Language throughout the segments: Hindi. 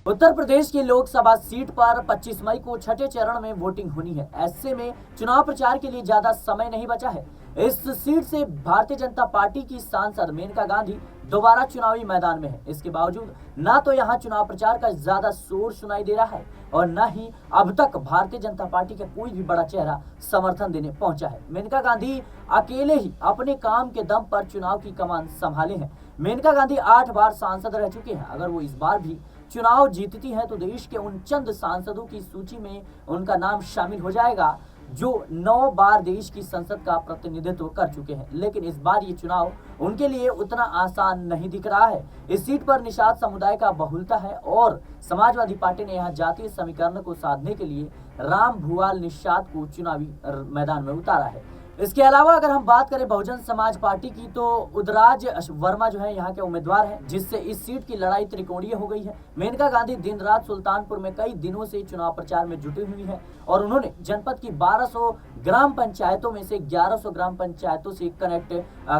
उत्तर प्रदेश की लोकसभा सीट पर 25 मई को छठे चरण में वोटिंग होनी है। ऐसे में चुनाव प्रचार के लिए ज्यादा समय नहीं बचा है। इस सीट से भारतीय जनता पार्टी की सांसद मेनका गांधी दोबारा चुनावी मैदान में है। इसके बावजूद न तो यहां चुनाव प्रचार का ज्यादा शोर सुनाई दे रहा है और न ही अब तक भारतीय जनता पार्टी का कोई भी बड़ा चेहरा समर्थन देने पहुंचा है। मेनका गांधी अकेले ही अपने काम के दम पर चुनाव की कमान संभाले हैं। मेनका गांधी 8 बार सांसद रह चुके हैं। अगर वो इस बार भी चुनाव जीतती हैं तो देश के उन चंद सांसदों की सूची में उनका नाम शामिल हो जाएगा जो 9 बार देश की संसद का प्रतिनिधित्व कर चुके हैं। लेकिन इस बार ये चुनाव उनके लिए उतना आसान नहीं दिख रहा है। इस सीट पर निषाद समुदाय का बहुलता है और समाजवादी पार्टी ने यहाँ जातीय समीकरण को साधने के लिए राम भुवाल निषाद को चुनावी मैदान में उतारा है। इसके अलावा अगर हम बात करें बहुजन समाज पार्टी की तो उदराज वर्मा जो है यहाँ के उम्मीदवार हैं, जिससे इस सीट की लड़ाई त्रिकोणीय हो गई है। मेनका गांधी दिन रात सुल्तानपुर में कई दिनों से चुनाव प्रचार में जुटी हुई है और उन्होंने जनपद की 1200 ग्राम पंचायतों में से 1100 ग्राम पंचायतों से कनेक्ट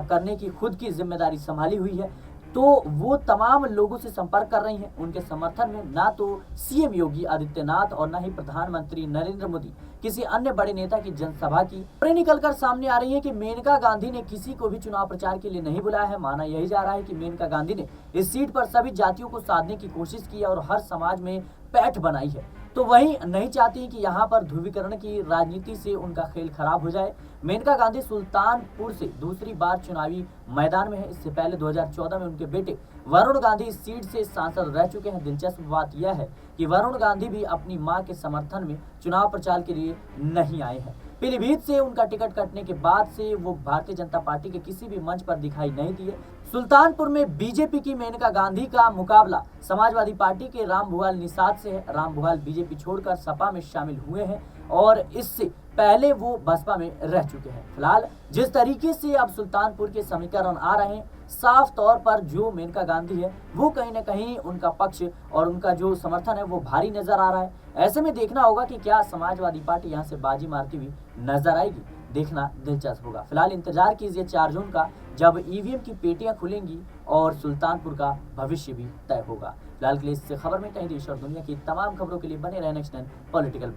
करने की खुद की जिम्मेदारी संभाली हुई है। तो वो तमाम लोगों से संपर्क कर रही हैं। उनके समर्थन में ना तो सीएम योगी आदित्यनाथ और ना ही प्रधानमंत्री नरेंद्र मोदी किसी अन्य बड़े नेता की जनसभा की खबरें निकलकर सामने आ रही है कि मेनका गांधी ने किसी को भी चुनाव प्रचार के लिए नहीं बुलाया है। माना यही जा रहा है कि मेनका गांधी ने इस सीट पर सभी जातियों को साधने की कोशिश की और हर समाज में पैठ बनाई है। तो वही नहीं चाहती कि यहाँ पर ध्रुवीकरण की राजनीति से उनका खेल खराब हो जाए। मेनका गांधी सुल्तानपुर से दूसरी बार चुनावी मैदान में है। इससे पहले 2014 में उनके बेटे वरुण गांधी इस सीट से सांसद रह चुके हैं। दिलचस्प बात यह है कि वरुण गांधी भी अपनी मां के समर्थन में चुनाव प्रचार के लिए नहीं आए हैं। पीलीभीत से उनका टिकट कटने के बाद से वो भारतीय जनता पार्टी के किसी भी मंच पर दिखाई नहीं दिए। सुल्तानपुर में बीजेपी की मेनका गांधी का मुकाबला समाजवादी पार्टी के राम भुवाल निषाद से है। राम भुवाल बीजेपी छोड़कर सपा में शामिल हुए हैं और इससे पहले वो बसपा में रह चुके हैं। फिलहाल जिस तरीके से अब सुल्तानपुर के समीकरण आ रहे हैं, साफ तौर पर जो मेनका गांधी है वो कहीं ना कहीं उनका पक्ष और उनका जो समर्थन है वो भारी नजर आ रहा है। ऐसे में देखना होगा कि क्या समाजवादी पार्टी यहाँ से बाजी मारती हुई नजर आएगी। देखना दिलचस्प होगा। फिलहाल इंतजार कीजिए 4 जून का, जब ईवीएम की पेटियां खुलेंगी और सुल्तानपुर का भविष्य भी तय होगा। फिलहाल के लिए इस खबर में कहीं देश और दुनिया की तमाम खबरों के लिए बने रहे नेक्स्ट 10 पॉलिटिकल बाइट।